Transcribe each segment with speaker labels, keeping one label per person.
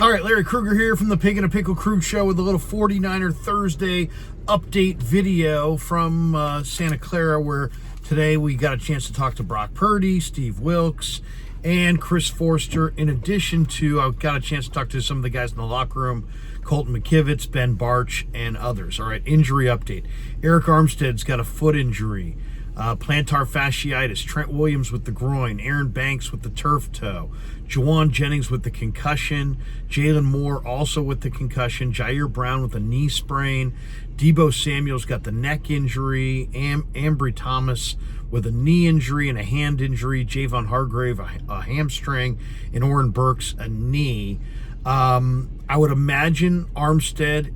Speaker 1: All right, Larry Kruger here from the Pig and a Pickle Crew Show with a little 49er Thursday update video from Santa Clara, where today we got a chance to talk to Brock Purdy, Steve Wilks, and Chris Forster. In addition to, I got a chance to talk to some of the guys in the locker room, Colton McKivitz, Ben Barch, and others. All right, injury update. Eric Armstead's got a foot injury. Plantar fasciitis, Trent Williams with the groin, Aaron Banks with the turf toe, Juwan Jennings with the concussion, Jalen Moore also with the concussion, Jair Brown with a knee sprain, Debo Samuel's got the neck injury, Ambry Thomas with a knee injury and a hand injury, Javon Hargrave a hamstring, and Oren Burks a knee. I would imagine Armstead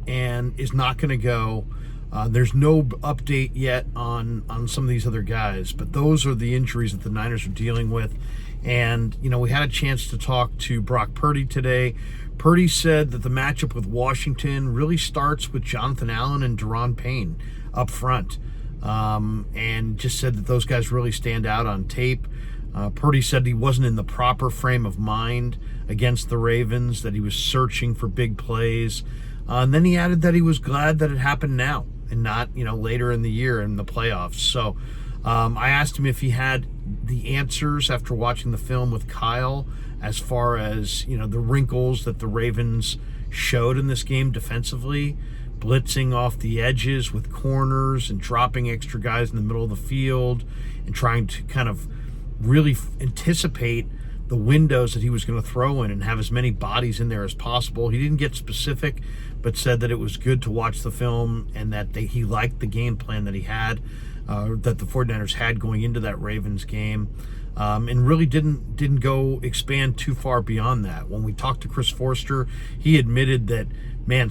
Speaker 1: is not going to go. There's no update yet on some of these other guys, but those are the injuries that the Niners are dealing with. And, we had a chance to talk to Brock Purdy today. Purdy said that the matchup with Washington really starts with Jonathan Allen and Daron Payne up front, and just said that those guys really stand out on tape. Purdy said he wasn't in the proper frame of mind against the Ravens, that he was searching for big plays. And then he added that he was glad that it happened now and not, later in the year in the playoffs. So I asked him if he had the answers after watching the film with Kyle as far as, the wrinkles that the Ravens showed in this game defensively, blitzing off the edges with corners and dropping extra guys in the middle of the field and trying to kind of really anticipate the windows that he was going to throw in and have as many bodies in there as possible. He didn't get specific, but said that it was good to watch the film and that he liked the game plan that he had, that the 49ers had going into that Ravens game, and really didn't go expand too far beyond that. When we talked to Chris Forster, he admitted that,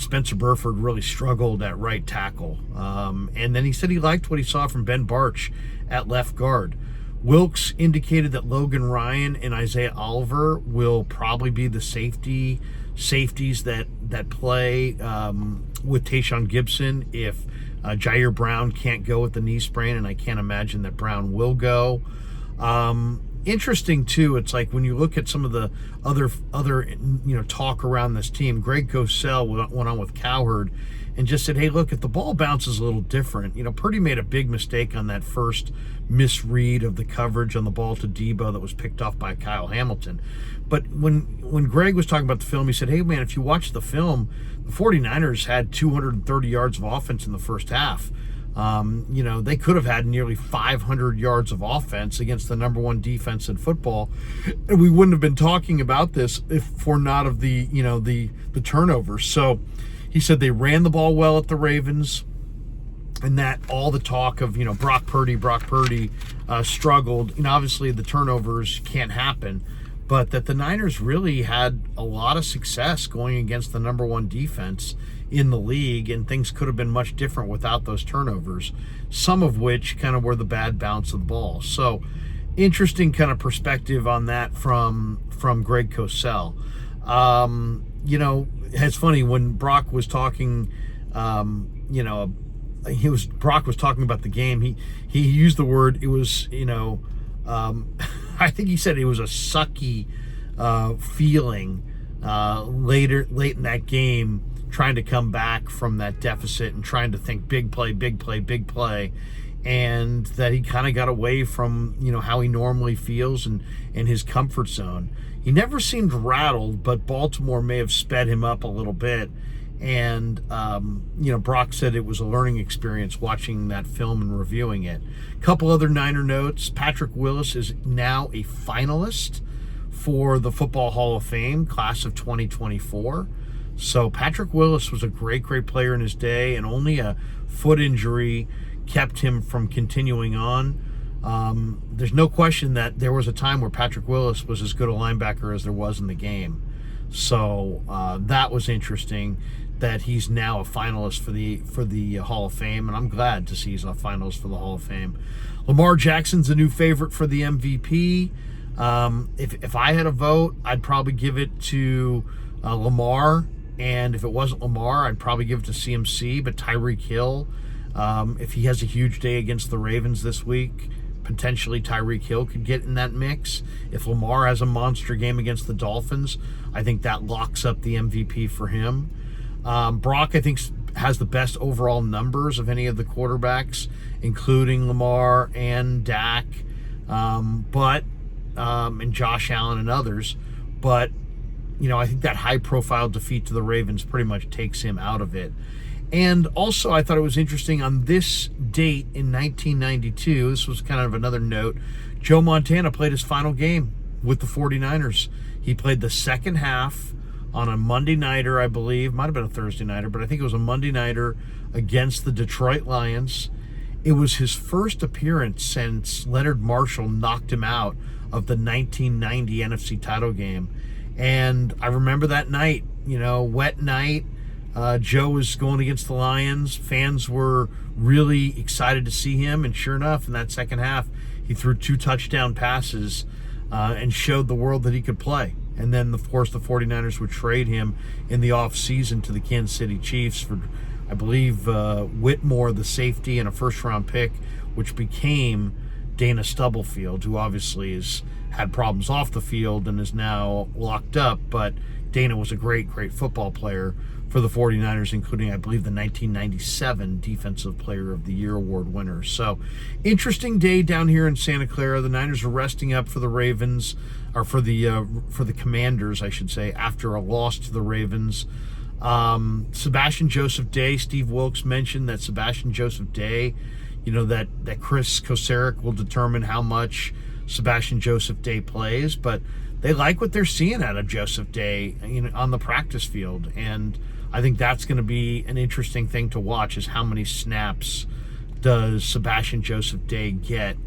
Speaker 1: Spencer Burford really struggled at right tackle. And then he said he liked what he saw from Ben Barch at left guard. Wilks indicated that Logan Ryan and Isaiah Oliver will probably be the safeties that play with Tayshaun Gibson if Jair Brown can't go with the knee sprain, and I can't imagine that Brown will go. Interesting too, it's like when you look at some of the other talk around this team, Greg Cosell went on with Cowherd and just said, hey, look, if the ball bounces a little different, Purdy made a big mistake on that first misread of the coverage on the ball to Debo that was picked off by Kyle Hamilton. But when Greg was talking about the film, he said, hey, man, if you watch the film, the 49ers had 230 yards of offense in the first half. They could have had nearly 500 yards of offense against the number one defense in football, and we wouldn't have been talking about this if for not of the turnovers. So he said they ran the ball well at the Ravens, and that all the talk of Brock Purdy struggled. Obviously the turnovers can't happen, but that the Niners really had a lot of success going against the number one defense in the league, and things could have been much different without those turnovers, some of which kind of were the bad bounce of the ball. So interesting kind of perspective on that from Greg Cosell. It's funny when Brock was talking, Brock was talking about the game. He used the word, it was, I think he said it was a sucky feeling late in that game, trying to come back from that deficit and trying to think big play, and that he kind of got away from, how he normally feels and his comfort zone. He never seemed rattled, but Baltimore may have sped him up a little bit. And, Brock said it was a learning experience watching that film and reviewing it. A couple other Niner notes. Patrick Willis is now a finalist for the Football Hall of Fame, class of 2024. So Patrick Willis was a great player in his day, and only a foot injury kept him from continuing on. There's no question that there was a time where Patrick Willis was as good a linebacker as there was in the game. So that was interesting that he's now a finalist for the Hall of Fame, and I'm glad to see he's a finalist for the Hall of Fame. Lamar Jackson's a new favorite for the MVP. If I had a vote, I'd probably give it to Lamar. And if it wasn't Lamar, I'd probably give it to CMC. But Tyreek Hill, if he has a huge day against the Ravens this week, potentially Tyreek Hill could get in that mix. If Lamar has a monster game against the Dolphins, I think that locks up the MVP for him. Brock, I think, has the best overall numbers of any of the quarterbacks, including Lamar and Dak, and Josh Allen and others. But, I think that high-profile defeat to the Ravens pretty much takes him out of it. And also, I thought it was interesting on this date in 1992, this was kind of another note, Joe Montana played his final game with the 49ers. He played the second half on a Monday nighter, I believe. Might have been a Thursday nighter, but I think it was a Monday nighter against the Detroit Lions. It was his first appearance since Leonard Marshall knocked him out of the 1990 NFC title game. And I remember that night, wet night. Joe was going against the Lions. Fans were really excited to see him, and sure enough, in that second half, he threw 2 touchdown passes and showed the world that he could play. And then, of course, the 49ers would trade him in the offseason to the Kansas City Chiefs for, I believe, Whitmore, the safety, and a first-round pick, which became Dana Stubblefield, who obviously has had problems off the field and is now locked up. But Dana was a great, great football player for the 49ers, including, I believe, the 1997 Defensive Player of the Year award winner. So, interesting day down here in Santa Clara. The Niners are resting up for the Ravens, or for the Commanders, I should say, after a loss to the Ravens. Sebastian Joseph Day, Steve Wilks mentioned that Sebastian Joseph Day, that Chris Cosell will determine how much Sebastian Joseph Day plays, but they like what they're seeing out of Joseph Day, on the practice field. And I think that's going to be an interesting thing to watch, is how many snaps does Sebastian Joseph Day get.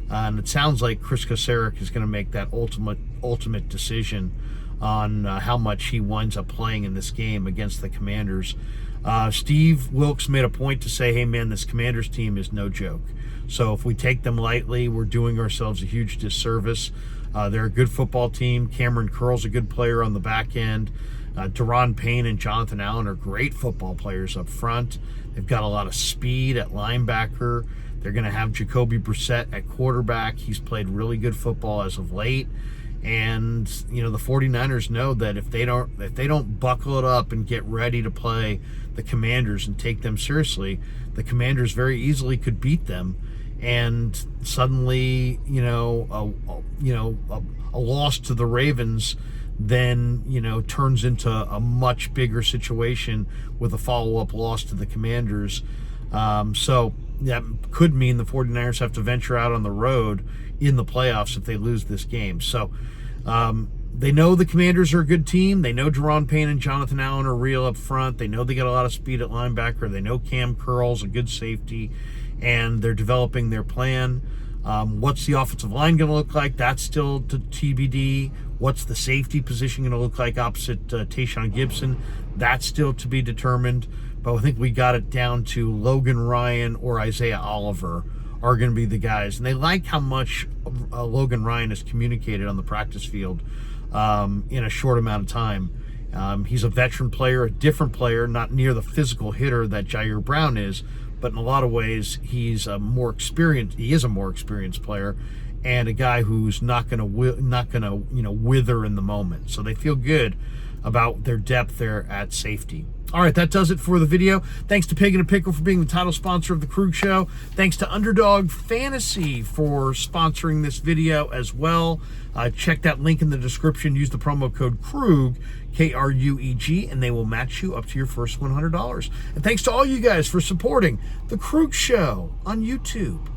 Speaker 1: And it sounds like Chris Cosell is going to make that ultimate decision on how much he winds up playing in this game against the Commanders. Steve Wilks made a point to say, hey, man, this Commanders team is no joke. So if we take them lightly, we're doing ourselves a huge disservice. They're a good football team. Cameron Curl's a good player on the back end. Deron Payne and Jonathan Allen are great football players up front. They've got a lot of speed at linebacker. They're going to have Jacoby Brissett at quarterback. He's played really good football as of late. And, the 49ers know that if they don't buckle it up and get ready to play the Commanders and take them seriously, the Commanders very easily could beat them. And suddenly, a loss to the Ravens then, turns into a much bigger situation with a follow-up loss to the Commanders. So that could mean the 49ers have to venture out on the road in the playoffs if they lose this game. So they know the Commanders are a good team. They know Deron Payne and Jonathan Allen are real up front. They know they got a lot of speed at linebacker. They know Cam Curl's a good safety, and they're developing their plan. What's the offensive line going to look like? That's still to TBD. What's the safety position going to look like opposite Tayshaun Gibson? That's still to be determined. But I think we got it down to Logan Ryan or Isaiah Oliver are going to be the guys. And they like how much Logan Ryan has communicated on the practice field in a short amount of time. He's a veteran player, a different player, not near the physical hitter that Jair Brown is, but in a lot of ways he's a more experienced. He is a more experienced player, and a guy who's not going to wither in the moment. So they feel good about their depth there at safety. All right, that does it for the video. Thanks to Pig and a Pickle for being the title sponsor of the Krug Show. Thanks to Underdog Fantasy for sponsoring this video as well. Check that link in the description. Use the promo code KRUG, KRUEG, and they will match you up to your first $100. And thanks to all you guys for supporting the Krug Show on YouTube.